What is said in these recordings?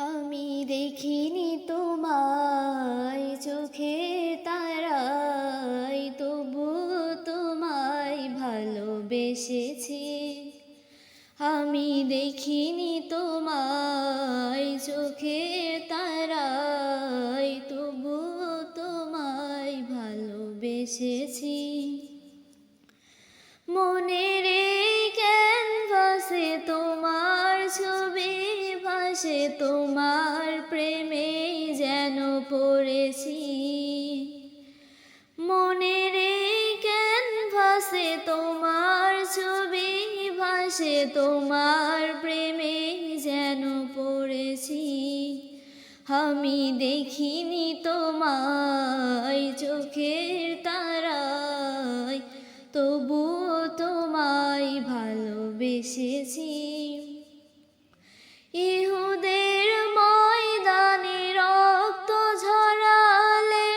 আমি দেখিনি তোমায় চোখের তারায়, তবু তোমায় ভালোবেসেছি। আমি দেখিনি তোমায় চোখের তারায়, তবু তোমায় ভালোবেসেছি। মনের এই ক্যানভাসে তোমার ছবি ভাসে, তোমার প্রেমে যেন পড়েছি। মনের এই ক্যানভাসে তোমার ছবি ভাসে, তোমার প্রেমে যেন পড়েছি। আমি দেখিনি তোমায় চোখের তারায়, তবুও তোমায় ভালোবেসেছি। ইহুদের ময়দানে রক্ত ঝরালে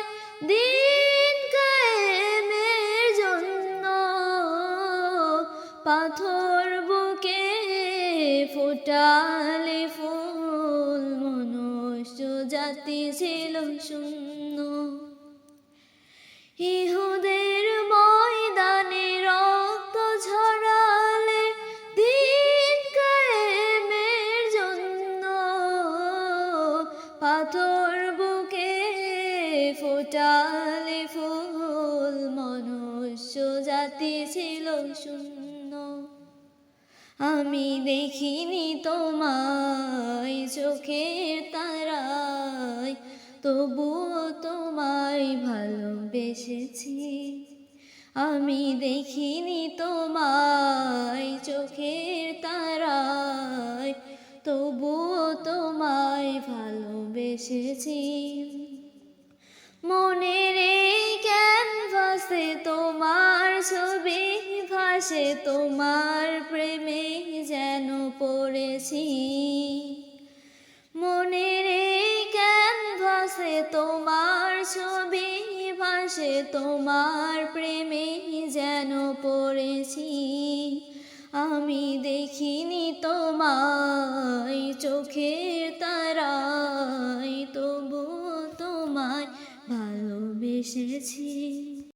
দিন কায়েমের জন্য, পাথর বুকে ফোটালে ফুল, মনুষ্য জাতি ছিল শূন্য। ইহুদের ময়দানে রক্ত ঝরালে দিন কায়েমের জন্য, পাথর বুকে ফোটালে ফুল, মনুষ্য জাতি ছিল শূন্য। আমি দেখিনি তোমায় চোখের তারায়, তবুও তোমায় ভালোবেসেছি। আমি দেখিনি তোমায় চোখের তারায়, তবুও তোমায় ভালোবেসেছি। মনের এই ক্যানভাসে তোমার ছবি ভাসে, তোমার প্রেমে যেন পড়েছি। মনের এই ক্যানভাসে তোমার ছবি ভাসে, তোমার প্রেমে যেন পড়েছি। আমি দেখিনি তোমায় চোখের তারায়, তবু তোমায় ভালোবেসেছি।